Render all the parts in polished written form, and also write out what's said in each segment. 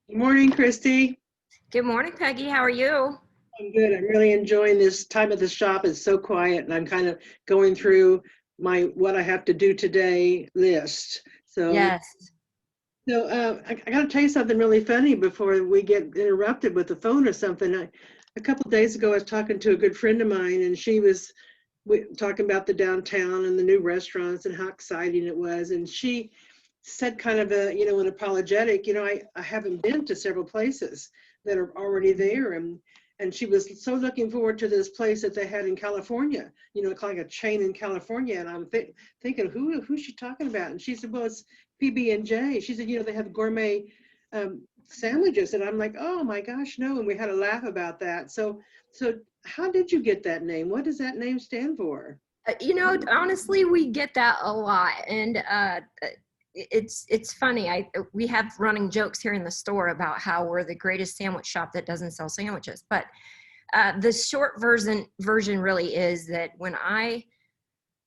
Good morning, Christy. Good morning, Peggy. How are you? I'm good. I'm really enjoying this time at the shop. It's so quiet, and I'm kind of going through my what I have to do today list. Yes. I got to tell you something really funny before we get interrupted with the phone or something. A couple of days ago, I was talking to a good friend of mine, and she was talking about the downtown and the new restaurants and how exciting it was. And she said kind of an apologetic, I haven't been to several places that are already there. And she was so looking forward to this place that they had in California, like a chain in California. And I'm thinking, who's she talking about? And she said, well, it's PB&J. She said, they have gourmet sandwiches. And I'm like, oh my gosh, no. And we had a laugh about that. So how did you get that name? What does that name stand for? Honestly, we get that a lot, and it's funny. We have running jokes here in the store about how we're the greatest sandwich shop that doesn't sell sandwiches. But the short version really is that when I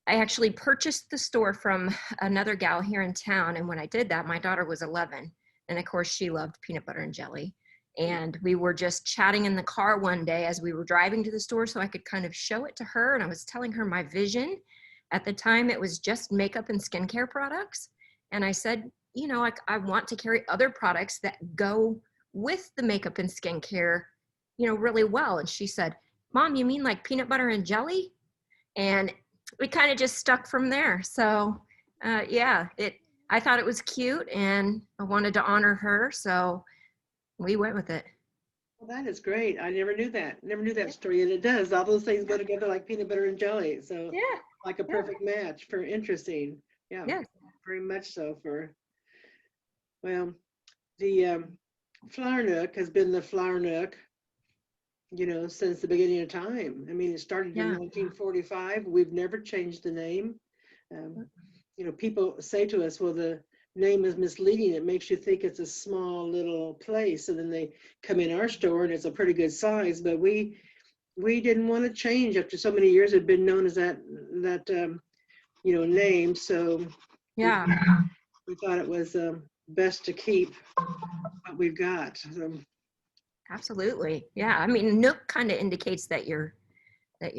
actually purchased the store from another gal here in town, and when I did that, my daughter was 11, and of course she loved peanut butter and jelly. And we were just chatting in the car one day as we were driving to the store so I could kind of show it to her. And I was telling her my vision. At the time, it was just makeup and skincare products. And I said, I want to carry other products that go with the makeup and skincare, really well. And she said, Mom, you mean like peanut butter and jelly? And we kind of just stuck from there. So, yeah, I thought it was cute and I wanted to honor her. So we went with it. Well, that is great. I never knew that. Never knew that story. And it does. All those things go together like peanut butter and jelly. So Yeah, like a yeah, perfect match for interesting. Yeah, yeah, very much so well, the Flower Nook has been the Flower Nook, since the beginning of time. I mean, it started in yeah. 1945. We've never changed the name. Um, People say to us, well, the name is misleading. It makes you think it's a small little place. And then they come in our store and it's a pretty good size, but we didn't want to change after so many years. It had been known as that name. So we, Yeah, we thought it was best to keep what we've got. So, absolutely. Yeah. I mean, Nook kind of indicates that you're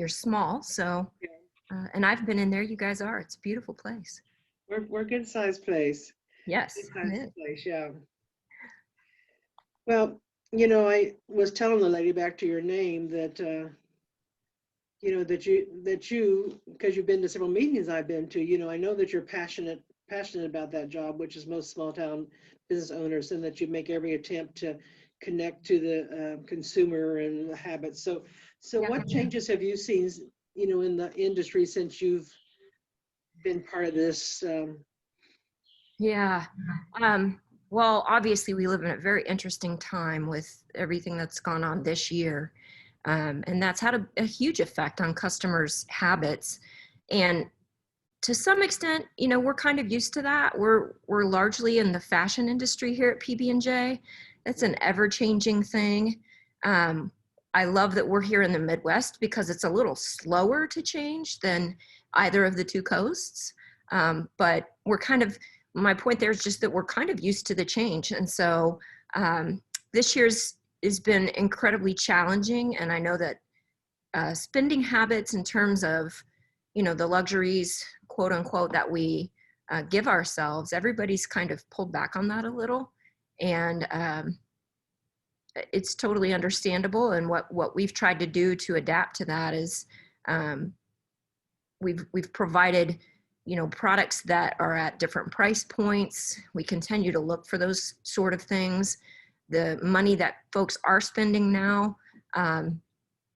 small. So, yeah, and I've been in there. You guys are. It's a beautiful place. we're a good sized place. Good Yes, it sized is. place, yeah. Well, I was telling the lady back to your name that because you've been to several meetings I've been to, I know that you're passionate about that job, which is most small town business owners, and that you make every attempt to connect to the consumer and the habits. So Yeah. what changes have you seen, in the industry since you've been part of this? Yeah. Um, well, obviously, we live in a very interesting time with everything that's gone on this year. And that's had a huge effect on customers' habits. And to some extent, we're kind of used to that. We're largely in the fashion industry here at PB&J. It's an ever-changing thing. Um, I love that we're here in the Midwest because it's a little slower to change than either of the two coasts. But we're kind of, my point there is just that we're kind of used to the change. And so this year's has been incredibly challenging. And I know that spending habits in terms of the luxuries, quote unquote, that we give ourselves, everybody's kind of pulled back on that a little. And it's totally understandable. And what we've tried to do to adapt to that is um, we've provided products that are at different price points. We continue to look for those sort of things. The money that folks are spending now,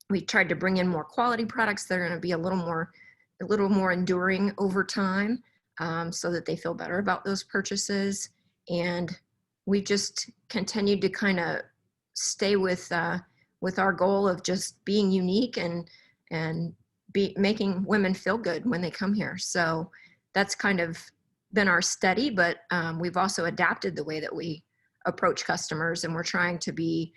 we tried to bring in more quality products that are going to be a little more enduring over time, so that they feel better about those purchases. And we just continued to kind of stay with our goal of just being unique and making women feel good when they come here. So that's kind of been our steady, but we've also adapted the way that we approach customers, and we're trying to be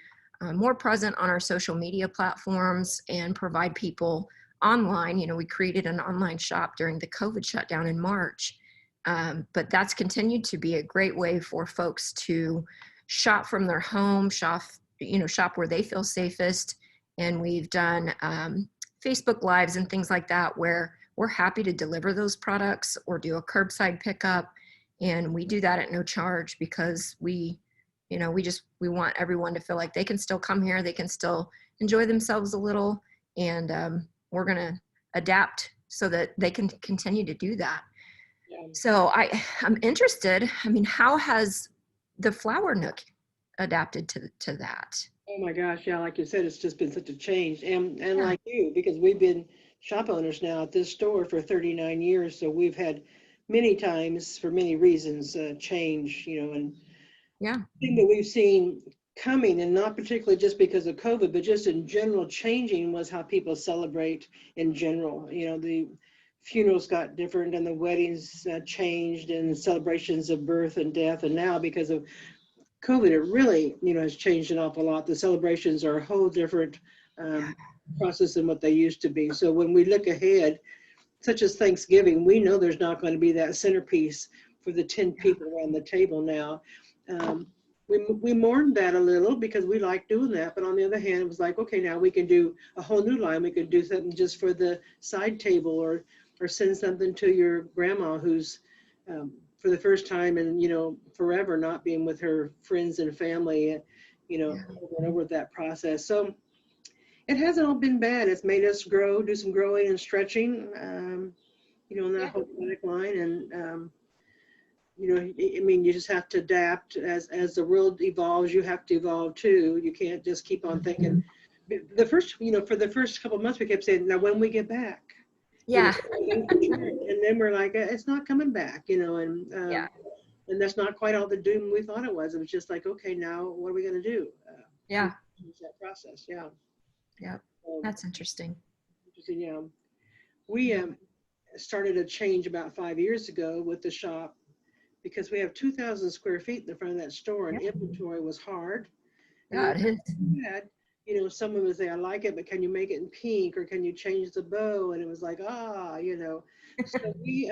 more present on our social media platforms and provide people online. We created an online shop during the COVID shutdown in March, but that's continued to be a great way for folks to shop from their home, shop where they feel safest. And we've done Facebook Lives and things like that where we're happy to deliver those products or do a curbside pickup. And we do that at no charge because we want everyone to feel like they can still come here, they can still enjoy themselves a little, and we're going to adapt so that they can continue to do that. Yeah. So I'm interested. I mean, how has the Flower Nook adapted to that? Oh my gosh, yeah, like you said, it's just been such a change. And like you, because we've been shop owners now at this store for 39 years, so we've had many times, for many reasons, change, and Yeah. thing that we've seen coming, and not particularly just because of COVID, but just in general changing, was how people celebrate in general. The funerals got different and the weddings changed, and celebrations of birth and death. And now because of COVID, it really, has changed an awful lot. The celebrations are a whole different process than what they used to be. So when we look ahead, such as Thanksgiving, we know there's not going to be that centerpiece for the 10 people around the table now. We mourned that a little because we like doing that. But on the other hand, it was like, okay, now we can do a whole new line. We could do something just for the side table, or send something to your grandma who's for the first time and, forever not being with her friends and family, over and over that process. So it hasn't all been bad. It's made us grow, do some growing and stretching, in that whole product line. And, you just have to adapt as the world evolves. You have to evolve too. You can't just keep on thinking. For the first couple of months, we kept saying, now when we get back. Yeah. And then we're like, it's not coming back, and that's not quite all the doom we thought it was. It was just like, okay, now what are we going to do? That process. Yeah. Yeah. That's interesting. Yeah. We started a change about 5 years ago with the shop because we have 2,000 square feet in the front of that store, and inventory was hard. Yeah, it is. Someone would say, I like it, but can you make it in pink, or can you change the bow? And it was like, So we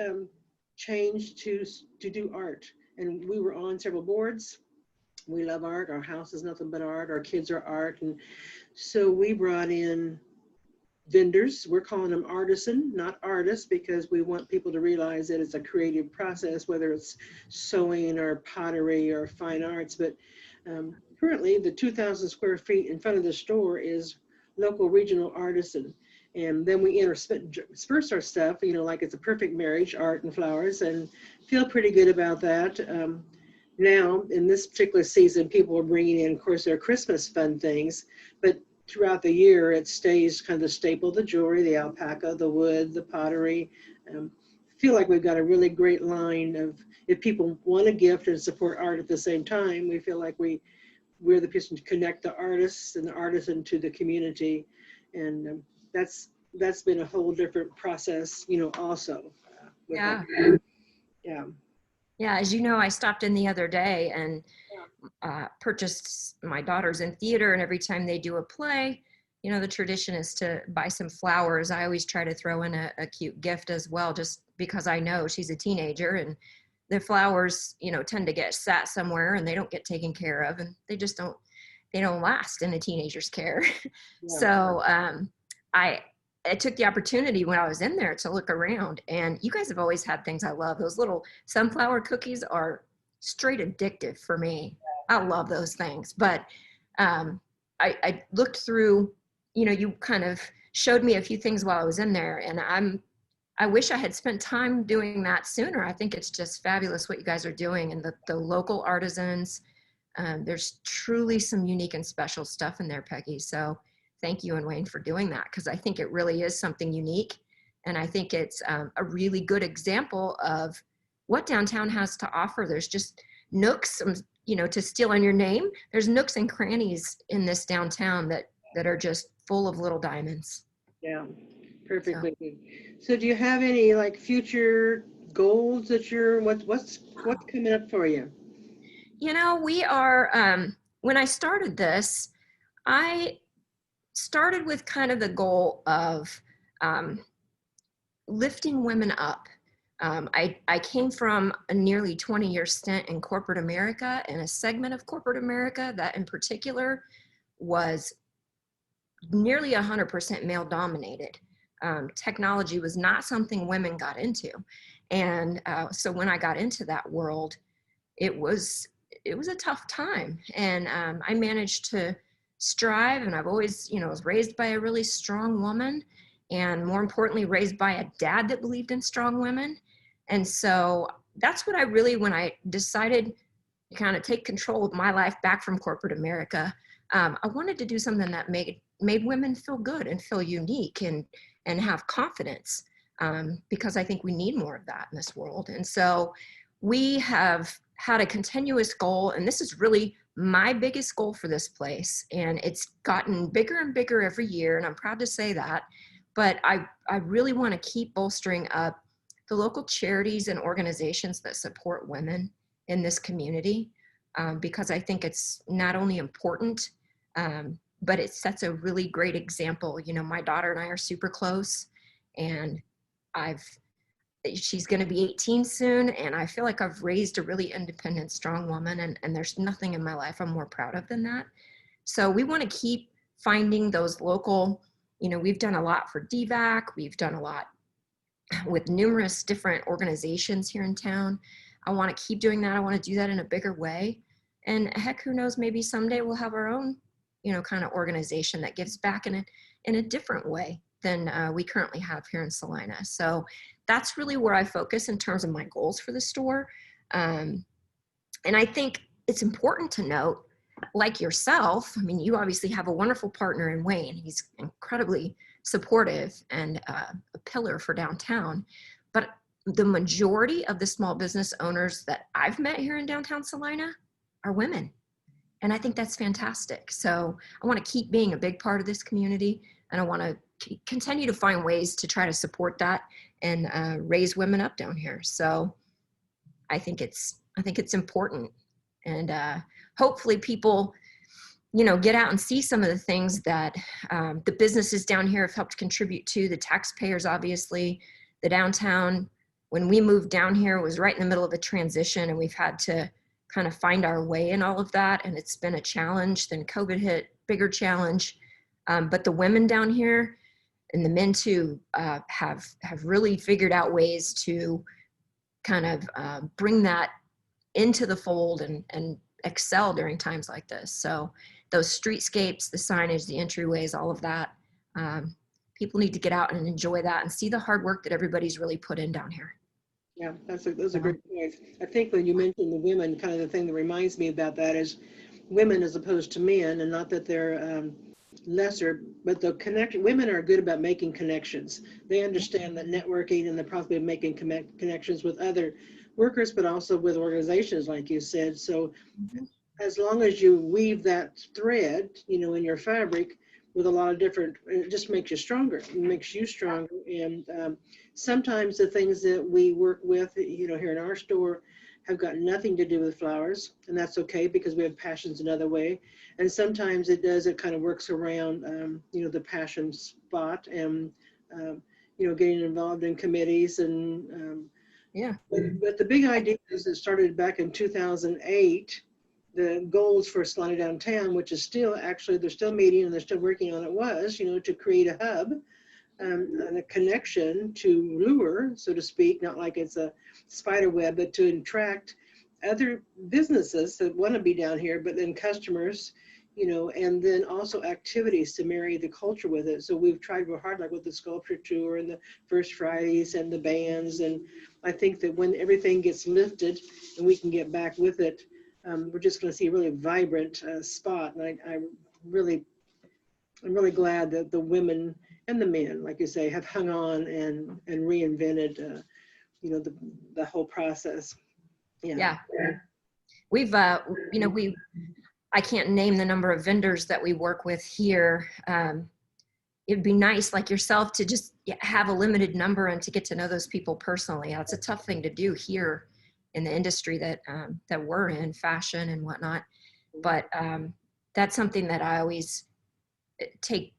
changed to do art, and we were on several boards. We love art. Our house is nothing but art. Our kids are art. And so we brought in vendors. We're calling them artisan, not artists, because we want people to realize that it's a creative process, whether it's sewing or pottery or fine arts. But currently, the 2,000 square feet in front of the store is local regional artisan. And then we intersperse our stuff, like it's a perfect marriage, art and flowers, and feel pretty good about that. Now, in this particular season, people are bringing in, of course, their Christmas fun things, but throughout the year, it stays kind of the staple, the jewelry, the alpaca, the wood, the pottery. Feel like we've got a really great line of, if people want a gift and support art at the same time, we feel like we're the person to connect the artists and the artisan to the community. And that's been a whole different process, also. Yeah. Yeah. Yeah, as you know, I stopped in the other day and purchased my daughters in theater, and every time they do a play, the tradition is to buy some flowers. I always try to throw in a cute gift as well, just because I know she's a teenager and the flowers, tend to get sat somewhere and they don't get taken care of, and they don't last in a teenager's care. Yeah. So I took the opportunity when I was in there to look around, and you guys have always had things I love. Those little sunflower cookies are straight addictive for me. I love those things. But I looked through, you kind of showed me a few things while I was in there, and I wish I had spent time doing that sooner. I think it's just fabulous what you guys are doing, and the local artisans. There's truly some unique and special stuff in there, Peggy. So thank you and Wayne for doing that, because I think it really is something unique. And I think it's a really good example of what downtown has to offer. There's just nooks, to steal on your name, there's nooks and crannies in this downtown that are just full of little diamonds. Yeah, perfectly. So do you have any future goals that what's coming up for you? We are, when I started this, I started with kind of the goal of lifting women up I came from a nearly 20-year stint in corporate America, and a segment of corporate America that in particular was nearly 100% male dominated. Technology was not something women got into. And so when I got into that world, it was a tough time. And I managed to strive, and I've always, was raised by a really strong woman, and more importantly, raised by a dad that believed in strong women. And so that's what I really, when I decided to kind of take control of my life back from corporate America, I wanted to do something that made women feel good and feel unique and have confidence, because I think we need more of that in this world. And so we have had a continuous goal, and this is really my biggest goal for this place. And it's gotten bigger and bigger every year, and I'm proud to say that. But I really want to keep bolstering up the local charities and organizations that support women in this community, because I think it's not only important, but it sets a really great example. My daughter and I are super close, and she's going to be 18 soon, and I feel like I've raised a really independent, strong woman, and there's nothing in my life I'm more proud of than that. So we want to keep finding those local, we've done a lot for DVAC, we've done a lot with numerous different organizations here in town. I want to keep doing that. I want to do that in a bigger way. And heck, who knows, maybe someday we'll have our own, kind of organization that gives back in a different way than we currently have here in Salina. So that's really where I focus in terms of my goals for the store. And I think it's important to note, like yourself, I mean, you obviously have a wonderful partner in Wayne. He's incredibly supportive and a pillar for downtown. But the majority of the small business owners that I've met here in downtown Salina are women. And I think that's fantastic. So I want to keep being a big part of this community, and I want to continue to find ways to try to support that and raise women up down here. So I think it's important, and hopefully people, get out and see some of the things that the businesses down here have helped contribute to. The taxpayers, obviously, the downtown. When we moved down here, it was right in the middle of a transition, and we've had to kind of find our way in all of that, and it's been a challenge. Then COVID hit, bigger challenge. But the women down here, and the men too, have really figured out ways to kind of bring that into the fold and excel during times like this. So those streetscapes, the signage, the entryways, all of that, people need to get out and enjoy that and see the hard work that everybody's really put in down here. Yeah, those are great points. I think when you mentioned the women, kind of the thing that reminds me about that is women as opposed to men, and not that they're lesser, but the connection. Women are good about making connections. They understand that networking and the possibility of making connections with other workers, but also with organizations, like you said. So as long as you weave that thread, in your fabric with a lot of different, it just makes you stronger. It makes you stronger. And sometimes the things that we work with, here in our store have got nothing to do with flowers, and that's okay because we have passions another way. And sometimes it kind of works around, the passion spot, and, getting involved in committees and, Yeah. But the big idea is it started back in 2008. The goals for Salina Downtown, which is still, actually, they're still meeting and they're still working on it, was, to create a hub and a connection to lure, so to speak, not like it's a spider web, but to attract other businesses that want to be down here, but then customers, and then also activities to marry the culture with it. So we've tried real hard, like with the sculpture tour and the First Fridays and the bands. And I think that when everything gets lifted and we can get back with it, we're just going to see a really vibrant spot. And I'm really glad that the women and the men, like you say, have hung on and reinvented, the whole process. Yeah. We've, I can't name the number of vendors that we work with here. It'd be nice, like yourself, to just have a limited number and to get to know those people personally. It's a tough thing to do here in the industry that we're in, fashion and whatnot. But that's something that I always take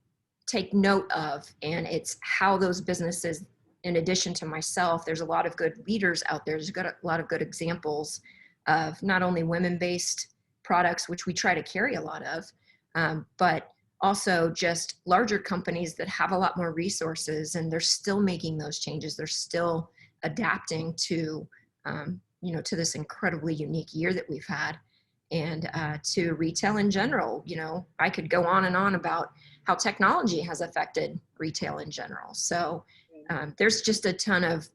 note of, and it's how those businesses in addition to myself, there's a lot of good leaders out there. There's a lot of good examples of not only women-based products, which we try to carry a lot of, but also just larger companies that have a lot more resources, and they're still making those changes. They're still adapting to, to this incredibly unique year that we've had, and to retail in general. I could go on and on about how technology has affected retail in general. So there's just a ton of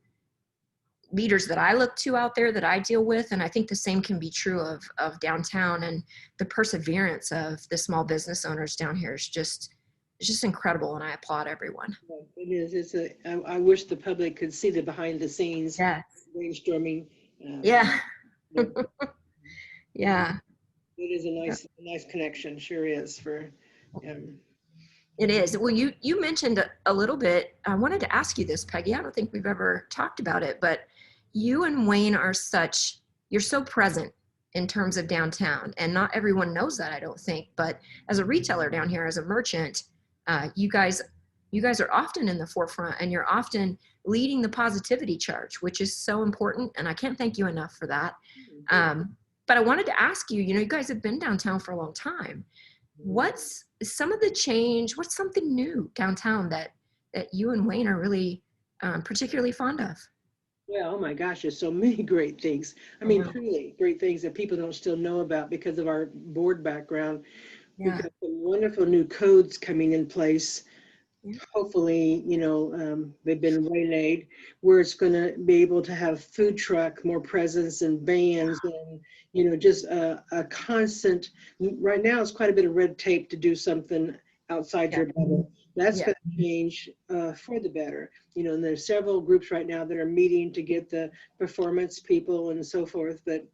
leaders that I look to out there that I deal with. And I think the same can be true of downtown, and the perseverance of the small business owners down here is just incredible. And I applaud everyone. It is. I wish the public could see the behind the scenes brainstorming. Yeah. Yeah. It is a nice connection. Sure is for. It is. Well, you mentioned a little bit. I wanted to ask you this, Peggy. I don't think we've ever talked about it, but you and Wayne you're so present in terms of downtown, and not everyone knows that, I don't think. But as a retailer down here, as a merchant, you guys are often in the forefront, and you're often leading the positivity charge, which is so important. And I can't thank you enough for that. But I wanted to ask you, you guys have been downtown for a long time. What's some of the change? What's something new downtown that you and Wayne are really particularly fond of? Well, oh my gosh, there's so many great things. I mean, truly great things that people don't still know about because of our board background. We've got some wonderful new codes coming in place. Hopefully, they've been waylaid, where it's going to be able to have food truck, more presence, and vans, and just a constant. Right now, it's quite a bit of red tape to do something outside your bubble. That's going to change for the better. And there's several groups right now that are meeting to get the performance people and so forth. But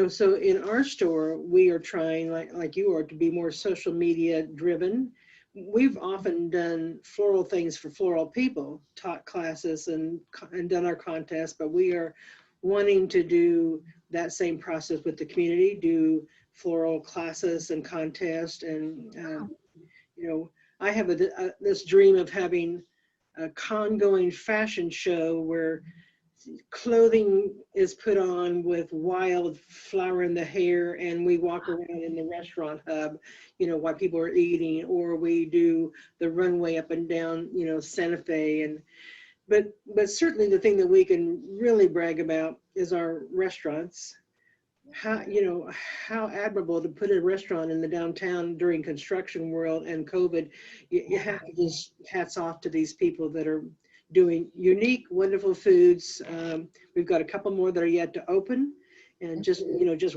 so in our store, we are trying, like you are, to be more social media driven. We've often done floral things for floral people, taught classes and done our contests, but we are wanting to do that same process with the community, do floral classes and contests. And, I have this dream of having a con-going fashion show where clothing is put on with wildflower in the hair, and we walk around in the restaurant hub, while people are eating, or we do the runway up and down, Santa Fe. But certainly the thing that we can really brag about is our restaurants. How admirable to put a restaurant in the downtown during construction world and COVID. You have to just hats off to these people that are doing unique, wonderful foods. We've got a couple more that are yet to open, and just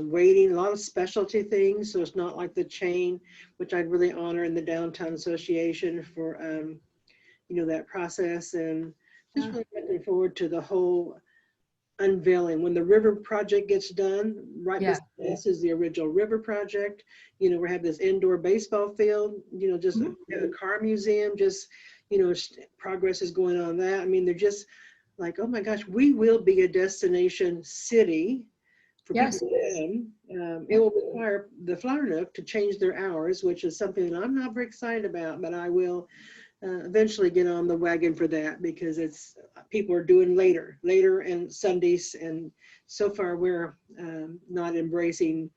waiting, a lot of specialty things. So it's not like the chain, which I'd really honor in the Downtown Association for, that process. And just really looking forward to the whole unveiling when the river project gets done. This is the original river project. We have this indoor baseball field, just a car museum, just progress is going on that. I mean, they're just like, oh my gosh, we will be a destination city for people to come. It will require the Flower Nook to change their hours, which is something that I'm not very excited about, but I will eventually get on the wagon for that, because people are doing later and Sundays, and so far we're not embracing,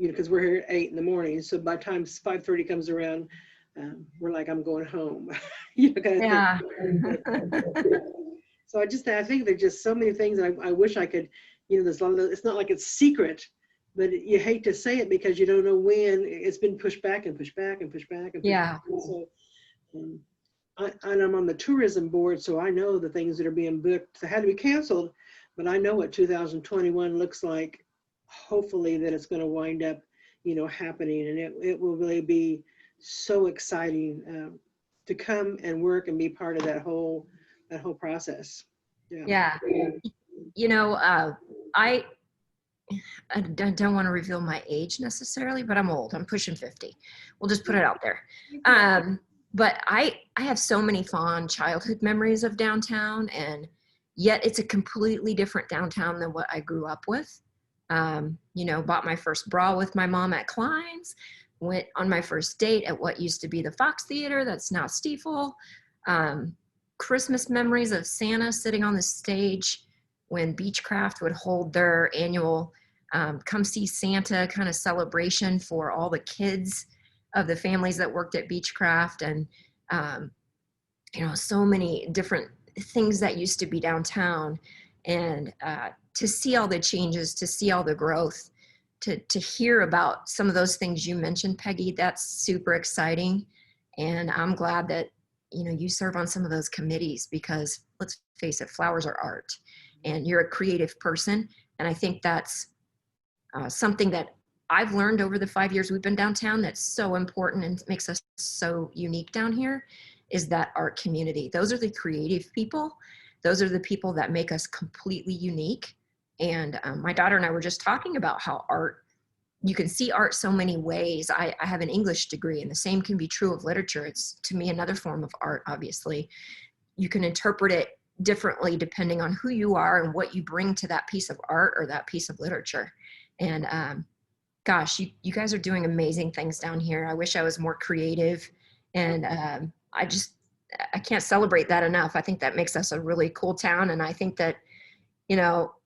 because we're here at 8 in the morning. So by the time 5:30 comes around, we're like, I'm going home. So I think there's just so many things that I wish I could, there's a lot of, it's not like it's secret, but you hate to say it because you don't know when. It's been pushed back and pushed back and pushed back and pushed back. So, and I'm on the tourism board, so I know the things that are being booked that had to be canceled, but I know what 2021 looks like. Hopefully that it's going to wind up, happening, and it will really be so exciting to come and work and be part of that whole process. I don't want to reveal my age necessarily, but I'm old. I'm pushing 50. We'll just put it out there. But I have so many fond childhood memories of downtown, and yet it's a completely different downtown than what I grew up with. Bought my first bra with my mom at Klein's, went on my first date at what used to be the Fox Theater, that's now Stiefel. Christmas memories of Santa sitting on the stage when Beechcraft would hold their annual come see Santa kind of celebration for all the kids of the families that worked at Beechcraft. And so many different things that used to be downtown. And to see all the changes, to see all the growth, to hear about some of those things you mentioned, Peggy, that's super exciting. And I'm glad that you serve on some of those committees, because let's face it, flowers are art, and you're a creative person. And I think that's something that I've learned over the 5 years we've been downtown that's so important and makes us so unique down here, is that art community. Those are the creative people. Those are the people that make us completely unique. And my daughter and I were just talking about how you can see art so many ways. I have an English degree, and the same can be true of literature. It's, to me, another form of art, obviously. You can interpret it differently depending on who you are and what you bring to that piece of art or that piece of literature. And gosh, you guys are doing amazing things down here. I wish I was more creative, and I can't celebrate that enough. I think that makes us a really cool town, and I think that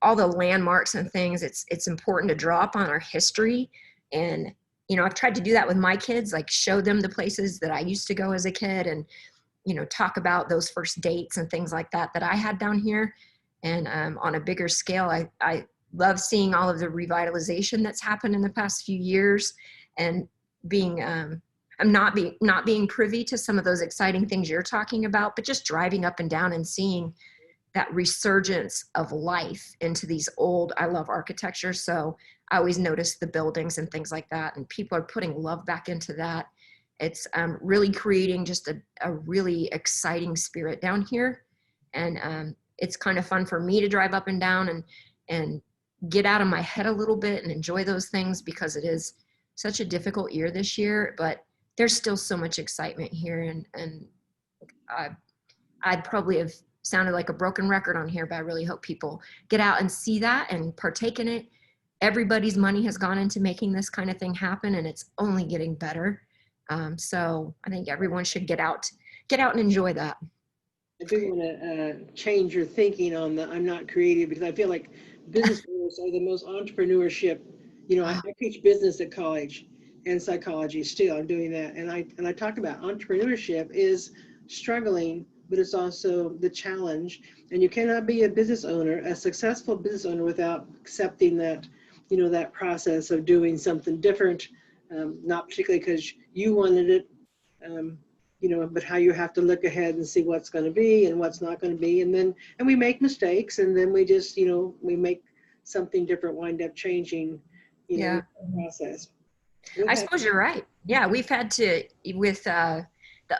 all the landmarks and things, it's important to draw up on our history. And, I've tried to do that with my kids, like show them the places that I used to go as a kid, and, talk about those first dates and things like that I had down here. And on a bigger scale, I love seeing all of the revitalization that's happened in the past few years, and I'm not being privy to some of those exciting things you're talking about, but just driving up and down and seeing that resurgence of life into these I love architecture, so I always notice the buildings and things like that, and people are putting love back into that. It's really creating just a really exciting spirit down here. And it's kind of fun for me to drive up and down and get out of my head a little bit and enjoy those things, because it is such a difficult year this year, but there's still so much excitement here. And I'd probably have sounded like a broken record on here, but I really hope people get out and see that and partake in it. Everybody's money has gone into making this kind of thing happen, and it's only getting better. So I think everyone should get out and enjoy that. I do want to change your thinking on the I'm not creative, because I feel like business owners are the most entrepreneurship. I teach business at college and psychology still. I'm doing that. And I talk about entrepreneurship is struggling, but it's also the challenge. And you cannot be a successful business owner, without accepting that, that process of doing something different, not particularly because you wanted it, but how you have to look ahead and see what's going to be and what's not going to be. And we make mistakes, and then we just, we make something different, wind up changing, the process. I suppose you're right. Yeah, we've had to, with the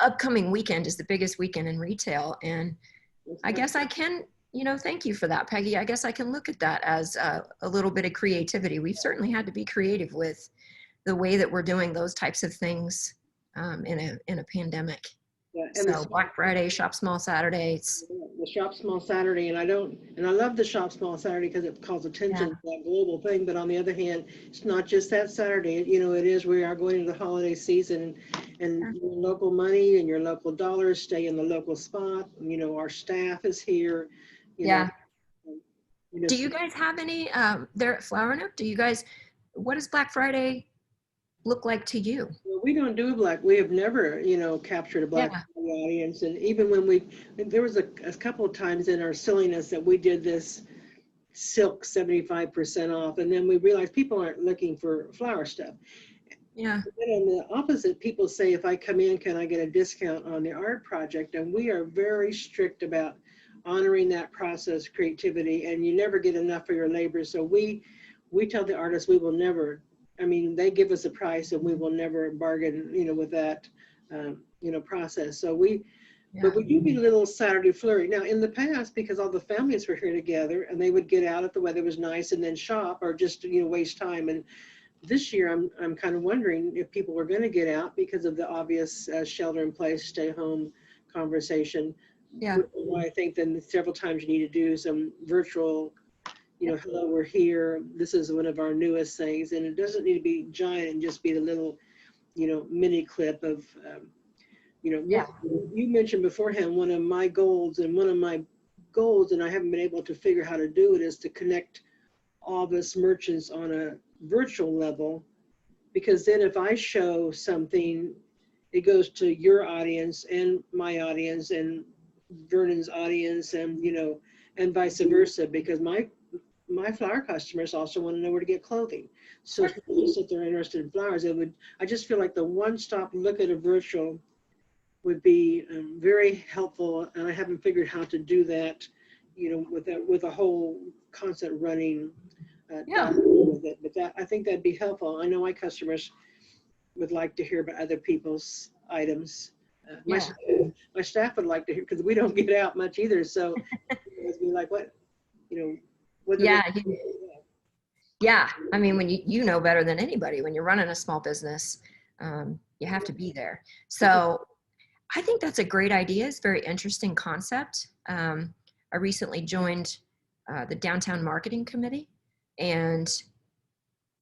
upcoming weekend is the biggest weekend in retail. And I guess I can, thank you for that, Peggy. I guess I can look at that as a little bit of creativity. We've certainly had to be creative with the way that we're doing those types of things in a pandemic. Yeah, and so Black Friday, Shop Small Saturday. The Shop Small Saturday, and I love the Shop Small Saturday because it calls attention to that global thing. But on the other hand, it's not just that Saturday. It is, we are going into the holiday season, and your local money and your local dollars stay in the local spot. Our staff is here. Do you guys have any there at Flower Nook? What does Black Friday look like to you? Well, we don't do we have never, captured a Black Friday audience. And even when there was a couple of times in our silliness that we did this silk 75% off. And then we realized people aren't looking for flower stuff. Yeah. But on the opposite, people say, if I come in, can I get a discount on the art project? And we are very strict about honoring that process, creativity, and you never get enough for your labor. So we tell the artists we will never, they give us a price and we will never bargain, with that, process. So but we do get a little Saturday flurry. Now, in the past, because all the families were here together and they would get out if the weather was nice and then shop, or just, waste time. And this year, I'm kind of wondering if people were going to get out because of the obvious shelter in place, stay home conversation. Yeah. I think then several times you need to do some virtual, hello, we're here. This is one of our newest things. And it doesn't need to be giant and just be the little, mini clip of, You know, Yeah. you mentioned beforehand, one of my goals, and I haven't been able to figure how to do it, is to connect all of us merchants on a virtual level, because then if I show something, it goes to your audience and my audience and Vernon's audience, and and vice versa, because my flower customers also want to know where to get clothing. So it's not just that they're interested in flowers. I just feel like the one-stop look at a virtual would be very helpful, and I haven't figured how to do that, with a whole concept running Yeah. with it. But I think that'd be helpful. I know my customers would like to hear about other people's items. Yeah. My staff would like to hear, because we don't get out much either. So it's be like, what do Yeah. they? Yeah. I mean, when you know better than anybody, when you're running a small business, you have to be there. So I think that's a great idea. It's a very interesting concept. I recently joined the downtown marketing committee, and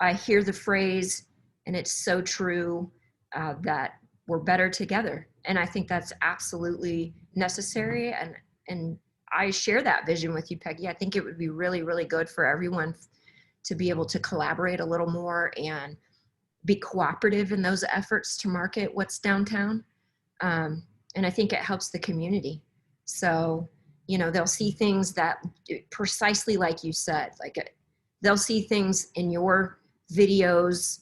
I hear the phrase, and it's so true, that we're better together. And I think that's absolutely necessary. And I share that vision with you, Peggy. I think it would be really, really good for everyone to be able to collaborate a little more and be cooperative in those efforts to market what's downtown. And I think it helps the community. So, they'll see things that, precisely like you said, like they'll see things in your videos.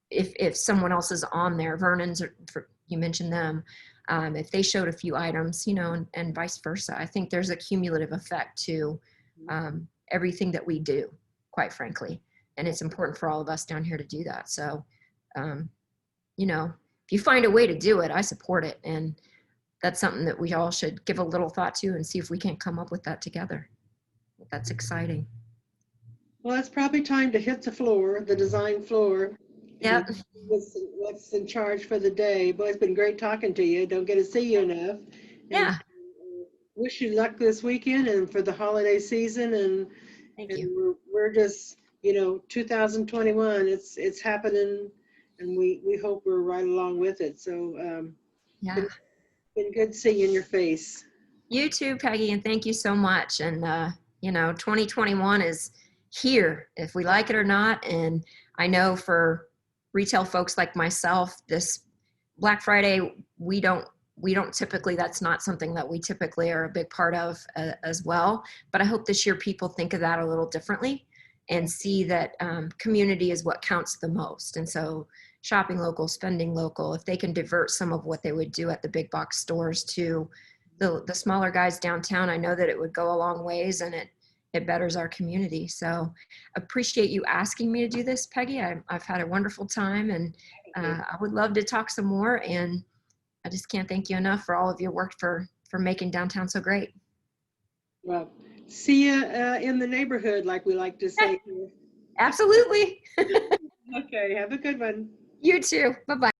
If someone else is on there, Vernon's, or you mentioned them, if they showed a few items, and vice versa. I think there's a cumulative effect to everything that we do, quite frankly. And it's important for all of us down here to do that. So, if you find a way to do it, I support it. And that's something that we all should give a little thought to and see if we can't come up with that together. That's exciting. Well, it's probably time to hit the design floor. And Yep. what's in charge for the day. Boy, it's been great talking to you. Don't get to see you enough. And Yeah. wish you luck this weekend and for the holiday season. And Thank you. we're just, 2021. It's happening, and we hope we're right along with it. So Yeah. been good seeing your face. You too, Peggy, and thank you so much. And 2021 is here, if we like it or not. And I know for retail folks like myself, this Black Friday, we don't typically, that's not something that we typically are a big part of as well. But I hope this year people think of that a little differently and see that community is what counts the most. And so shopping local, spending local, if they can divert some of what they would do at the big box stores to the smaller guys downtown, I know that it would go a long ways, and it betters our community. So appreciate you asking me to do this, Peggy. I've had a wonderful time, and I would love to talk some more. And I just can't thank you enough for all of your work for making downtown so great. Well, see you in the neighborhood, like we like to say here. Absolutely. Okay, have a good one. You too. Bye-bye.